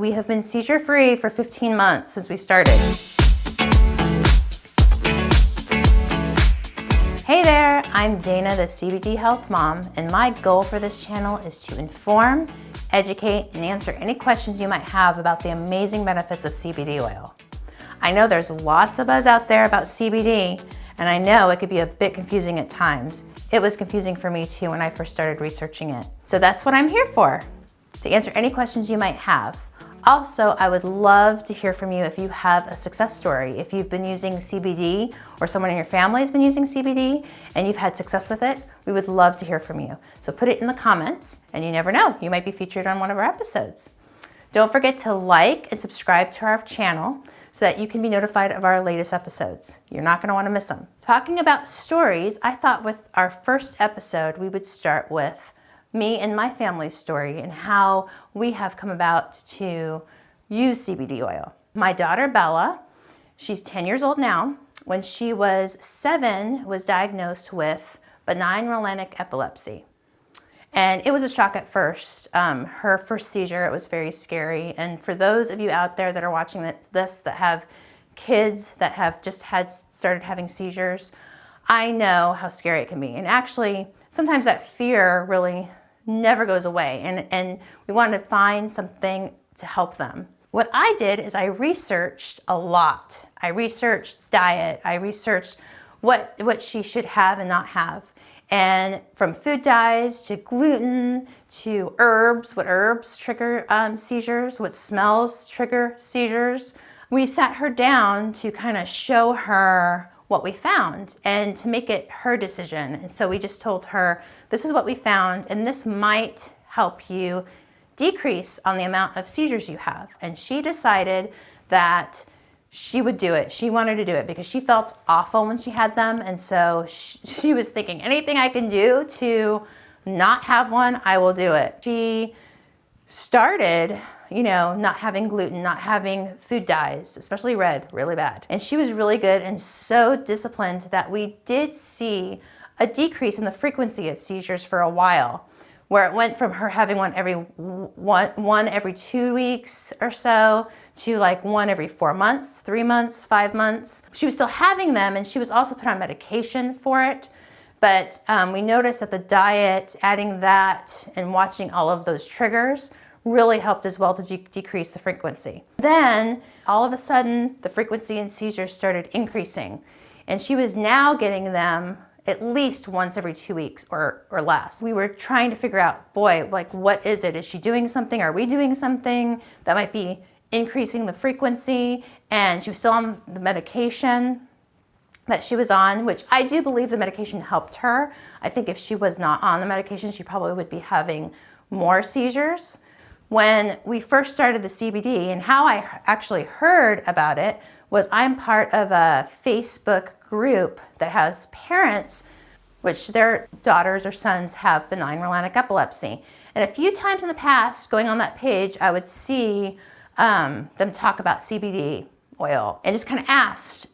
We have been seizure-free for 15 months since we started. Hey there, I'm Dana, the CBD Health Mom, and my goal for this channel is to inform, educate, and answer any questions you might have about the amazing benefits of CBD oil. I know there's lots of buzz out there about CBD, and I know it could be a bit confusing at times. It was confusing for me too when I first started researching it. So that's what I'm here for, to answer any questions you might have. Also, I would love to hear from you if you have a success story. If you've been using CBD or someone in your family has been using CBD and you've had success with it, we would love to hear from you. So put it in the comments and you never know, you might be featured on one of our episodes. Don't forget to like and subscribe to our channel so that you can be notified of our latest episodes. You're not gonna wanna miss them. Talking about stories, I thought with our first episode, we would start with me and my family's story and how we have come about to use CBD oil. My daughter Bella, she's 10 years old now. When she was 7, was diagnosed with benign melanic epilepsy. And it was a shock at first. Her first seizure, it was very scary. And for those of you out there that are watching this that have kids that have just started having seizures, I know how scary it can be. And actually, sometimes that fear really never goes away, and we wanted to find something to help them. What I did is I researched a lot. I researched diet, I researched what she should have and not have. And from food dyes to gluten to herbs, what herbs trigger seizures, what smells trigger seizures. We sat her down to kind of show her what we found and to make it her decision. And so we just told her, this is what we found and this might help you decrease on the amount of seizures you have. And she decided that she would do it. She wanted to do it because she felt awful when she had them. And so she was thinking, anything I can do to not have one, I will do it. She started not having gluten, not having food dyes, especially red, really bad. And she was really good and so disciplined that we did see a decrease in the frequency of seizures for a while, where it went from her having one every 2 weeks or so to like one every 4 months, 3 months, 5 months. She was still having them and she was also put on medication for it. But we noticed that the diet, adding that and watching all of those triggers really helped as well to decrease the frequency. Then all of a sudden the frequency in seizures started increasing and she was now getting them at least once every 2 weeks or less. We were trying to figure out, boy, like what is it? Is she doing something? Are we doing something that might be increasing the frequency? And she was still on the medication that she was on, which I do believe the medication helped her. I think if she was not on the medication, she probably would be having more seizures. When we first started the CBD, and how I actually heard about it was I'm part of a Facebook group that has parents which their daughters or sons have benign melanic epilepsy. And a few times in the past, going on that page, I would see them talk about CBD oil and just kind of asked,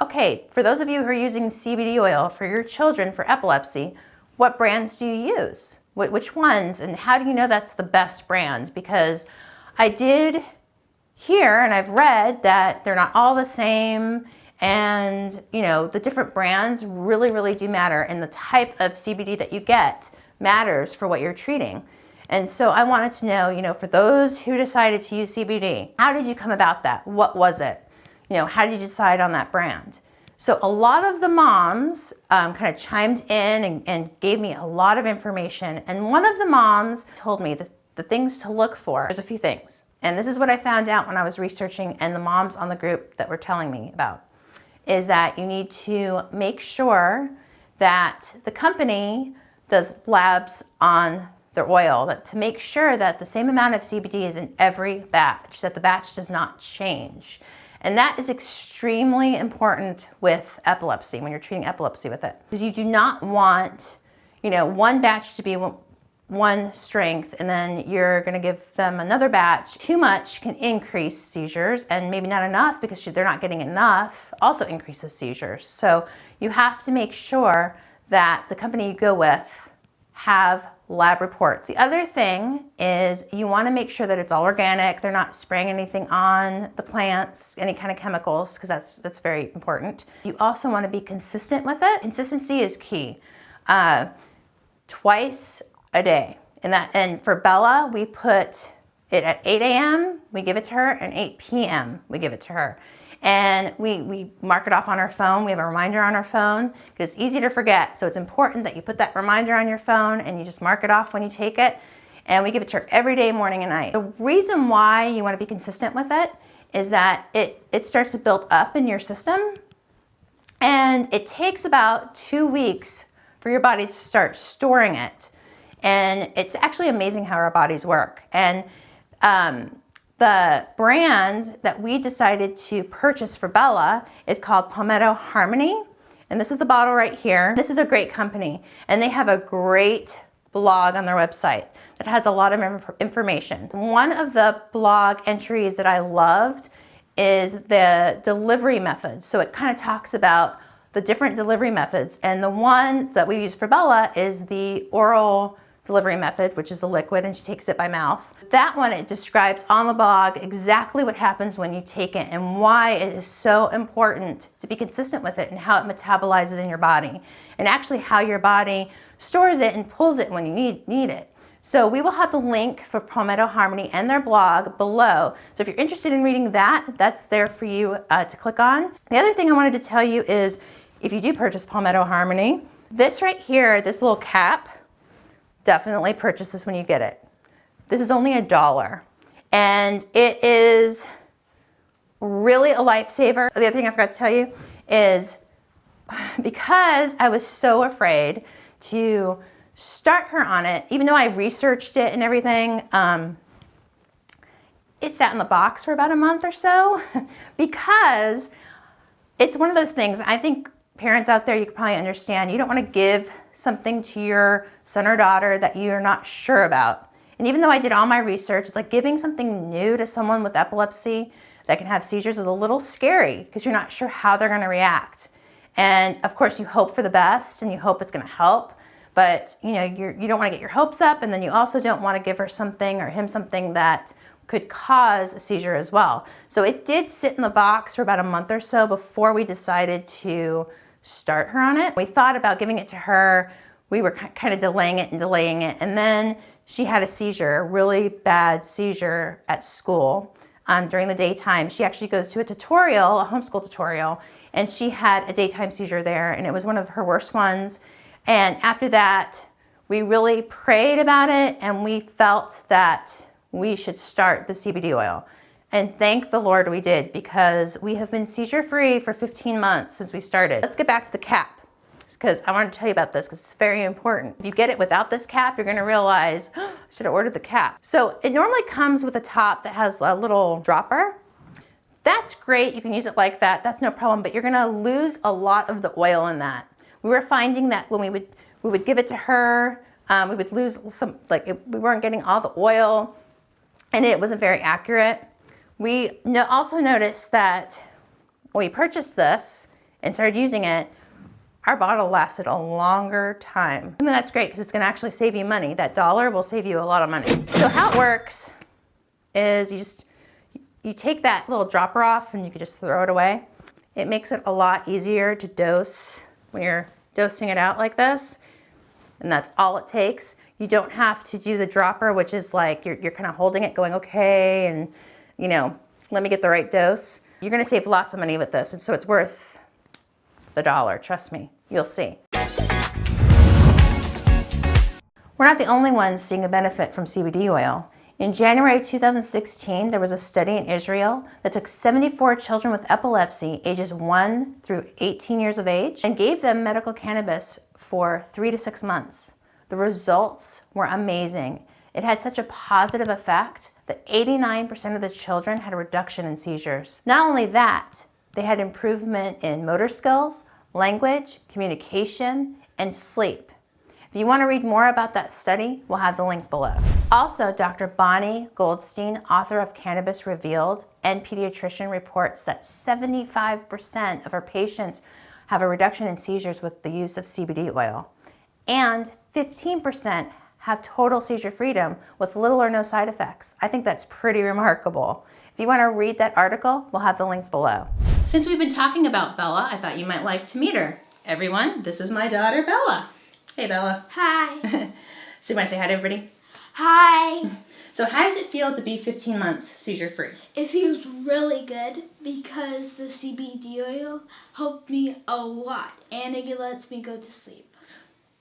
okay, for those of you who are using CBD oil for your children for epilepsy, what brands do you use? Which ones, and how do you know that's the best brand? Because I did hear and I've read that they're not all the same, and the different brands really do matter, and the type of CBD that you get matters for what you're treating. And so I wanted to know, for those who decided to use CBD, how did you come about that? What was it? How did you decide on that brand? So a lot of the moms kind of chimed in and gave me a lot of information. And one of the moms told me that the things to look for. There's a few things. And this is what I found out when I was researching, and the moms on the group that were telling me about, is that you need to make sure that the company does labs on their oil, that to make sure that the same amount of CBD is in every batch, that the batch does not change. And that is extremely important with epilepsy, when you're treating epilepsy with it. Because you do not want, one batch to be one strength and then you're gonna give them another batch. Too much can increase seizures, and maybe not enough because they're not getting enough also increases seizures. So you have to make sure that the company you go with have lab reports. The other thing is you want to make sure that it's all organic. They're not spraying anything on the plants, any kind of chemicals, because that's very important. You also want to be consistent with it. Consistency is key. Twice a day. And for Bella, we put it at 8 a.m., we give it to her, and 8 p.m., we give it to her. And we mark it off on our phone. We have a reminder on our phone because it's easy to forget. So it's important that you put that reminder on your phone and you just mark it off when you take it. And we give it to her every day, morning and night. The reason why you want to be consistent with it is that it starts to build up in your system. And it takes about 2 weeks for your body to start storing it. And it's actually amazing how our bodies work. And the brand that we decided to purchase for Bella is called Palmetto Harmony. And this is the bottle right here. This is a great company. And they have a great blog on their website that has a lot of information. One of the blog entries that I loved is the delivery methods. So it kind of talks about the different delivery methods. And the one that we use for Bella is the oral delivery method, which is the liquid, and she takes it by mouth. That one, it describes on the blog exactly what happens when you take it and why it is so important to be consistent with it and how it metabolizes in your body, and actually how your body stores it and pulls it when you need it. So we will have the link for Palmetto Harmony and their blog below. So if you're interested in reading that, that's there for you to click on. The other thing I wanted to tell you is if you do purchase Palmetto Harmony, this right here, this little cap, definitely purchase this when you get it. This is only $1. And it is really a lifesaver. The other thing I forgot to tell you is because I was so afraid to start her on it, even though I researched it and everything, it sat in the box for about a month or so because it's one of those things, I think parents out there, you can probably understand, you don't want to give something to your son or daughter that you're not sure about. And even though I did all my research, it's like giving something new to someone with epilepsy that can have seizures is a little scary because you're not sure how they're going to react. And of course you hope for the best and you hope it's going to help, but you don't want to get your hopes up, and then you also don't want to give her something or him something that could cause a seizure as well. So it did sit in the box for about a month or so before we decided to start her on it. We thought about giving it to her. We were kind of delaying it, and then she had a seizure, a really bad seizure at school during the daytime. She actually goes to a tutorial, a homeschool tutorial, and she had a daytime seizure there, and it was one of her worst ones. And after that, we really prayed about it, and we felt that we should start the CBD oil. And thank the Lord we did, because we have been seizure-free for 15 months since we started. Let's get back to the cap, because I wanted to tell you about this because it's very important. If you get it without this cap, you're gonna realize, oh, I should have ordered the cap. So it normally comes with a top that has a little dropper. That's great, you can use it like that, that's no problem, but you're gonna lose a lot of the oil in that. We were finding that when we would give it to her, we would lose some, we weren't getting all the oil, and it wasn't very accurate. We also noticed that when we purchased this and started using it, our bottle lasted a longer time. And that's great because it's going to actually save you money. That $1 will save you a lot of money. So how it works is you take that little dropper off and you can just throw it away. It makes it a lot easier to dose when you're dosing it out like this. And that's all it takes. You don't have to do the dropper, which is like you're kind of holding it going, okay, and let me get the right dose. You're gonna save lots of money with this, and so it's worth the $1, trust me, you'll see. We're not the only ones seeing a benefit from CBD oil. In January 2016, there was a study in Israel that took 74 children with epilepsy ages 1 through 18 years of age and gave them medical cannabis for 3 to 6 months. The results were amazing. It had such a positive effect that 89% of the children had a reduction in seizures. Not only that, they had improvement in motor skills, language, communication, and sleep. If you want to read more about that study, we'll have the link below. Also, Dr. Bonni Goldstein, author of Cannabis Revealed and pediatrician, reports that 75% of her patients have a reduction in seizures with the use of CBD oil, and 15% have total seizure freedom with little or no side effects. I think that's pretty remarkable. If you want to read that article, we'll have the link below. Since we've been talking about Bella, I thought you might like to meet her. Everyone, this is my daughter, Bella. Hey, Bella. Hi. So you want to say hi to everybody? Hi. So how does it feel to be 15 months seizure-free? It feels really good because the CBD oil helped me a lot and it lets me go to sleep.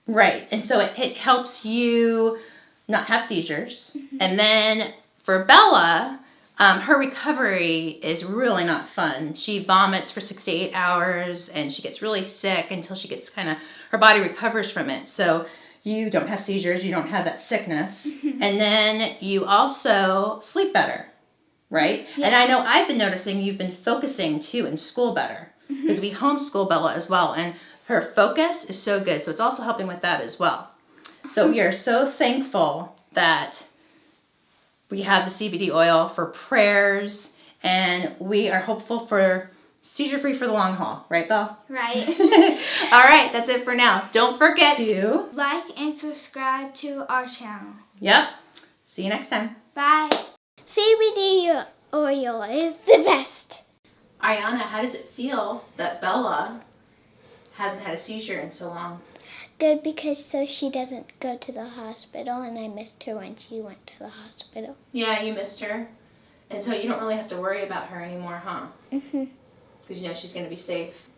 Right, and so it helps you not have seizures. And then for Bella, her recovery is really not fun. She vomits for 6 to 8 hours and she gets really sick until she gets her body recovers from it. So you don't have seizures, you don't have that sickness, and then you also sleep better, right? Yeah. And I know I've been noticing you've been focusing too in school better, because we homeschool Bella as well, and her focus is so good, so it's also helping with that as well. So we are so thankful that we have the CBD oil for prayers, and we are hopeful for seizure-free for the long haul. Right, Belle? Right. All right, that's it for now. Don't forget to like and subscribe to our channel. Yep. See you next time. Bye. CBD oil is the best. Ariana, how does it feel that Bella hasn't had a seizure in so long? Good, because so she doesn't go to the hospital, and I missed her when she went to the hospital. Yeah, you missed her. And so you don't really have to worry about her anymore, huh? Mhm. Because you know she's going to be safe.